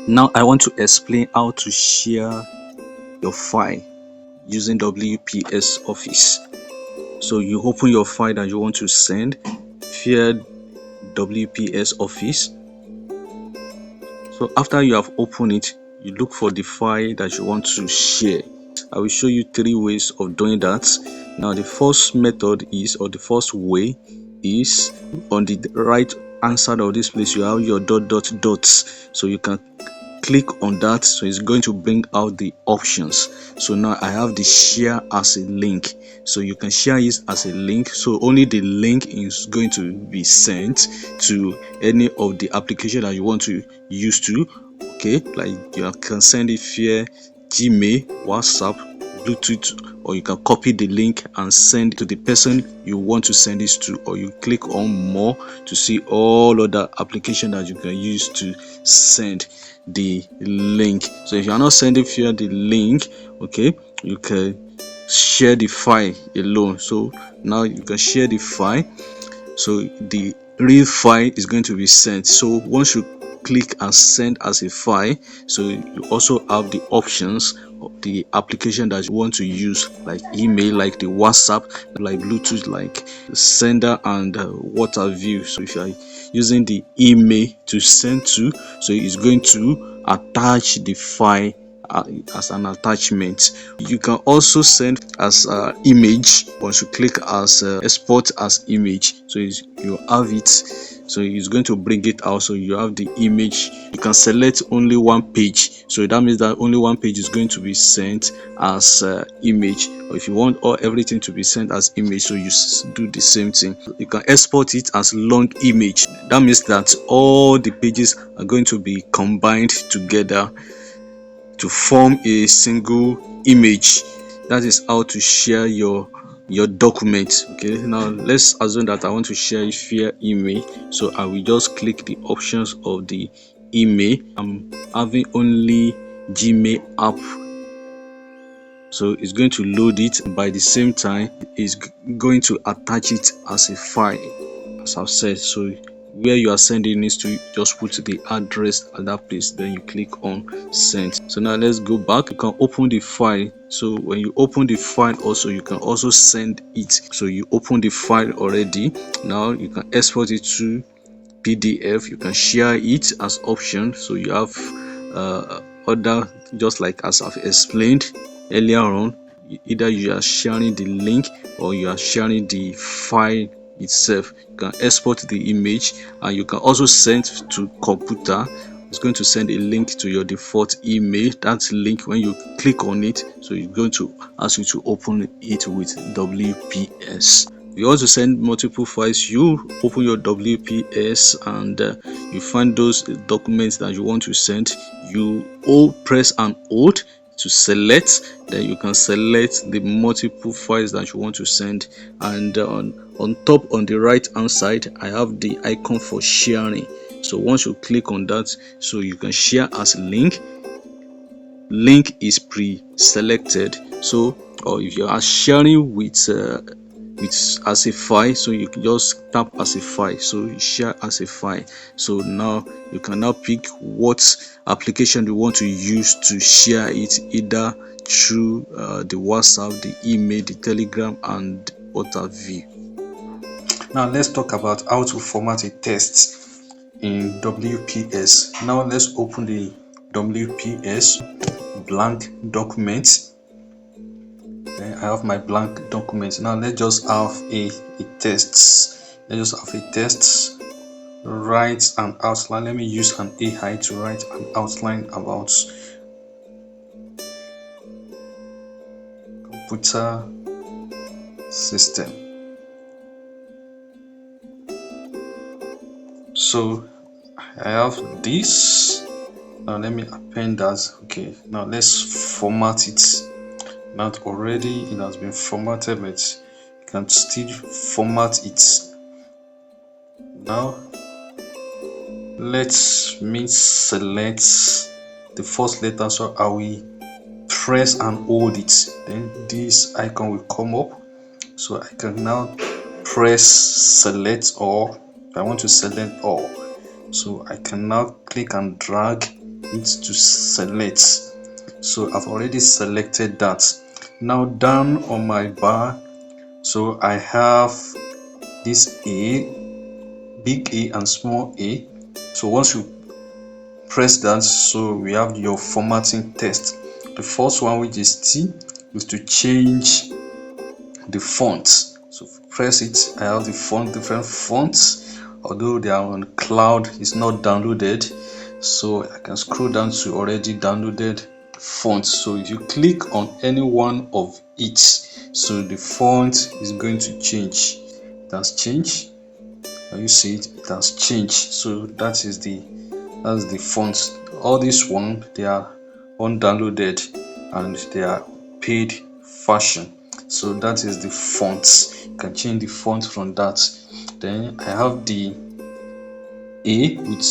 Now I want to explain how to share your file using WPS Office. So you open your file that you want to send via WPS Office. So after you have opened it, you look for the file that you want to share. I will show you 3 ways of doing that. Now the first method is, or the first way is, on the right hand side of this place you have your dots, so you can click on that. So it's going to bring out the options. So now I have the share as a link, so you can share it as a link, so only the link is going to be sent to any of the application that you want to use to, okay, like you can send it via Gmail, WhatsApp, Bluetooth, or you can copy the link and send it to the person you want to send this to, or you click on more to see all other applications that you can use to send the link. So if you are not sending via the link, okay, you can share the file alone. So now you can share the file, so the real file is going to be sent. So once you click and send as a file, so you also have the options of the application that you want to use, like email, like the WhatsApp, like Bluetooth, like sender and water view. So if you are using the email to send to, so it's going to attach the file as an attachment. You can also send as image. Once you click as export as image, so you have it, so it's going to bring it out. So you have the image. You can select only one page, so that means that only one page is going to be sent as image. Or if you want everything to be sent as image, so you do the same thing. You can export it as long image. That means that all the pages are going to be combined together to form a single image. That is how to share your document. Okay, now let's assume that I want to share it via email. So I will just click the options of the email. I'm having only Gmail app, so it's going to load it. By the same time, it's going to attach it as a file, as I've said. So where you are sending it to, just put the address at that place, then you click on send. So now let's go back. You can open the file. So when you open the file, also you can also send it. So you open the file already. Now you can export it to PDF. You can share it as option. So you have other, just like as I've explained earlier on, either you are sharing the link or you are sharing the file itself. You can export the image, and you can also send to computer. It's going to send a link to your default email. That link, when you click on it, so it's going to ask you to open it with WPS. You want to send multiple files, you open your WPS and you find those documents that you want to send. You press and hold to select, then you can select the multiple files that you want to send. And on top, on the right hand side, I have the icon for sharing. So once you click on that, so you can share as link. Link is pre-selected. So, or if you are sharing with as a file, so you can just tap as a file, so you share as a file. So now you can now pick what application you want to use to share it, either through the WhatsApp, the email, the Telegram, and what have you. Now let's talk about how to format a text in WPS. Now let's open the WPS blank document. I have my blank document. Now let's just have a text. Let's just have a text. Write an outline. Let me use an AI to write an outline about computer system. So I have this. Now let me append that. Okay, now let's format it. Not already, it has been formatted, but you can still format it. Now let me select the first letter, so I will press and hold it, then this icon will come up. So I can now press select all. If I want to select all, so I can now click and drag it to select. So I've already selected that. Now down on my bar, so I have this big A and small a. So once you press that, so we have your formatting text. The first one, which is T, is to change the font. So press it, I have the different fonts, although they are on cloud, it's not downloaded, so I can scroll down to already downloaded fonts. So if you click on any one of each, so the font is going to change. It has changed. Can you see it? It has changed. So that's the fonts. All these one, they are undownloaded and they are paid version. So that is the fonts. You can change the font from that. Then I have the A with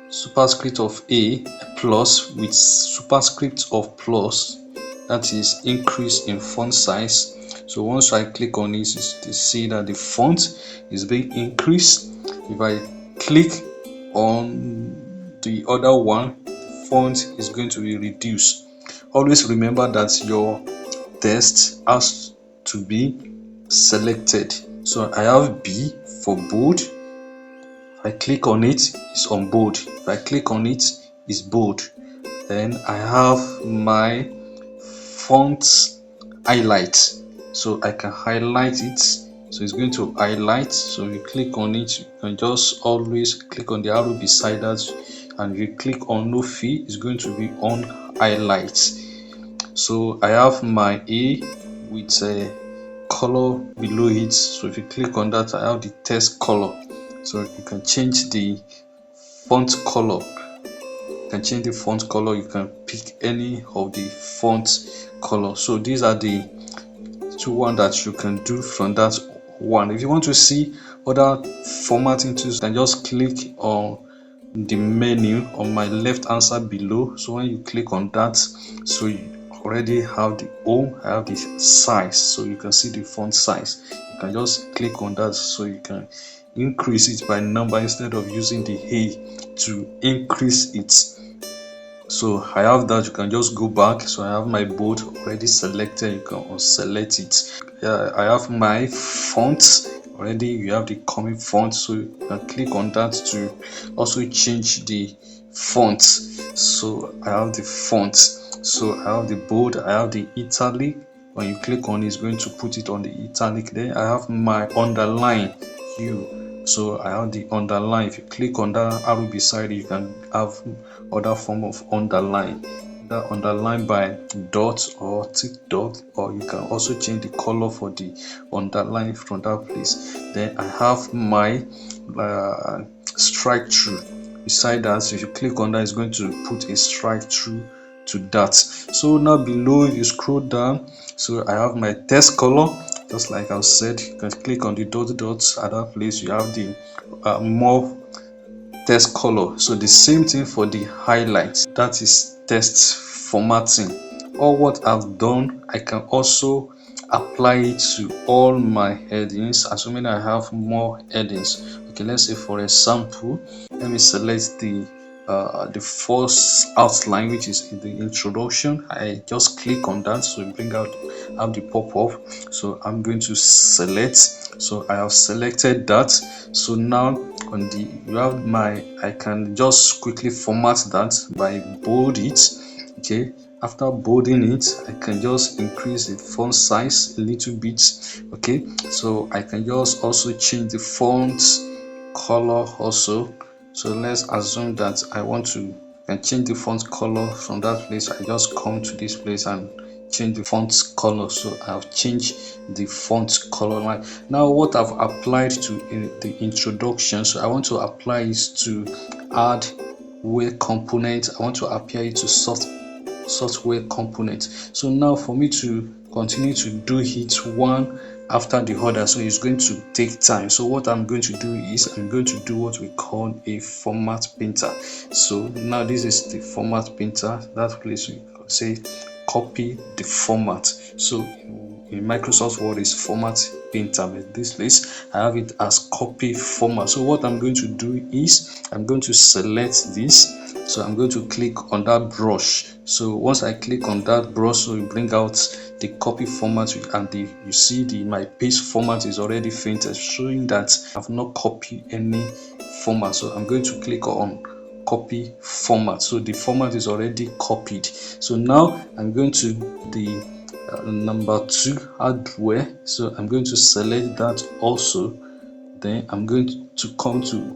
superscript of A plus with superscript of plus, that is increase in font size. So once I click on it, you see that the font is being increased. If I click on the other one, the font is going to be reduced. Always remember that your text has to be selected. So I have B for bold. If I click on it, it's on bold. If I click on it, it's bold. Then I have my font highlight. So I can highlight it. So it's going to highlight. So you click on it, you can just always click on the arrow beside that, and if you click on no fee, it's going to be on highlight. So I have my A with a color below it. So if you click on that, I have the text color. So you can change the font color. You can change the font color. You can pick any of the font color. So these are the two one that you can do from that one. If you want to see other formatting tools, you can just click on the menu on my left hand side below. So when you click on that, so you already have the home, I have the size, so you can see the font size. You can just click on that, so you can increase it by number instead of using the A to increase it. So I have that. You can just go back. So I have my bold already selected. You can unselect it. I have my font already. You have the coming font, so you can click on that to also change the font. So I have the font. So I have the bold. I have the italic. When you click on it, it's going to put it on the italic. Then I have my underline hue. So I have the underline. If you click on that arrow beside it, you can have other form of underline, that underline by dot or tick dot, or you can also change the color for the underline from that place. Then I have my strike through beside that. If you click on that, it's going to put a strike through to that. So now below, if you scroll down, so I have my text color. Just like I said, you can click on the dots at that place. You have the more text color. So the same thing for the highlights, that is text formatting. Or what I've done, I can also apply it to all my headings, assuming I have more headings. Okay, let's say for example, let me select the first outline, which is in the introduction. I just click on that, so it bring out the pop-up. So I'm going to select. So I have selected that. So now on the you have my, I can just quickly format that by bold it. Okay, after bolding it, I can just increase the font size a little bit. Okay, so I can just also change the font color also. So let's assume that I want to can change the font color from that place. I just come to this place and change the font color. So I've changed the font color line. Now what I've applied to in the introduction, so I want to apply is to add where component. I want to apply it to software component. So now for me to continue to do it one after the other, so it's going to take time. So what I'm going to do is I'm going to do what we call a format painter. So now this is the format painter. That place we say copy the format. So in Microsoft Word is format painter, but this place I have it as copy format. So what I'm going to do is I'm going to select this. So I'm going to click on that brush. So once I click on that brush, so you bring out the copy format, and you see my paste format is already fainted, showing that I've not copied any format. So I'm going to click on copy format. So the format is already copied. So now I'm going to the number 2 hardware. So I'm going to select that also. Then I'm going to come to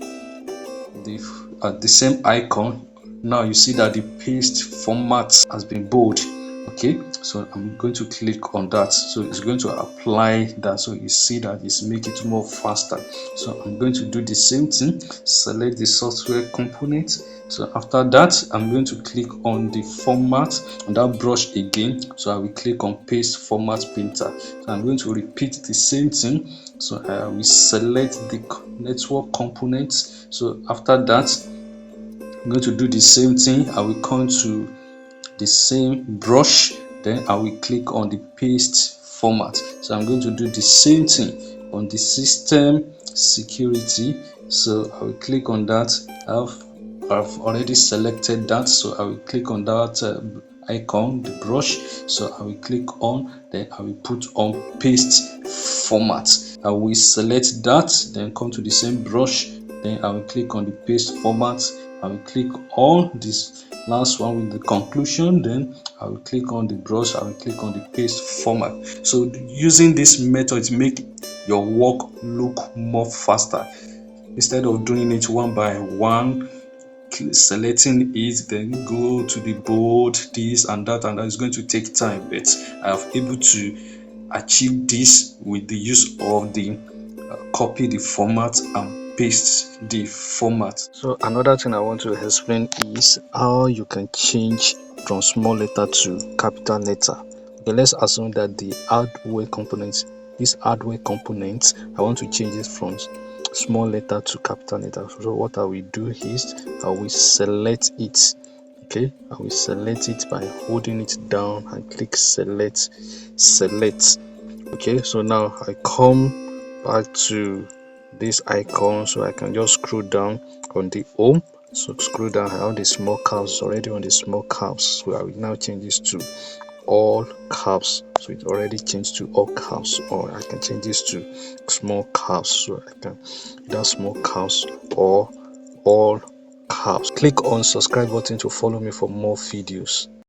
the same icon. Now you see that the paste format has been bold. Okay, so I'm going to click on that. So it's going to apply that. So you see that it's make it more faster. So I'm going to do the same thing. Select the software component. So after that, I'm going to click on the format on that brush again. So I will click on paste format painter. So I'm going to repeat the same thing. So I will select the network component. So after that, I'm going to do the same thing. I will come to the same brush, then I will click on the paste format. So I'm going to do the same thing on the system security. So I will click on that. I've already selected that, so I will click on that icon, the brush. So I will click on, then I will put on paste format. I will select that, then come to the same brush, then I will click on the paste format. I will click on this last one with the conclusion, then I will click on the brush, I will click on the paste format. So using this method make your work look more faster instead of doing it one by one, selecting it, then go to the board, this and that, and that is going to take time. But I have able to achieve this with the use of the copy the format and paste the format. So another thing I want to explain is how you can change from small letter to capital letter. Okay, let's assume that the hardware components, this hardware component, I want to change it from small letter to capital letter. So what I will do is I will select it. Okay, I will select it by holding it down and click select. Okay, so now I come back to this icon, so I can just scroll down on the home. So scroll down, I have the small caps already on the small caps, so I will now change this to all caps. So it already changed to all caps, or I can change this to small caps, so I can either small caps or all caps. Click on subscribe button to follow me for more videos.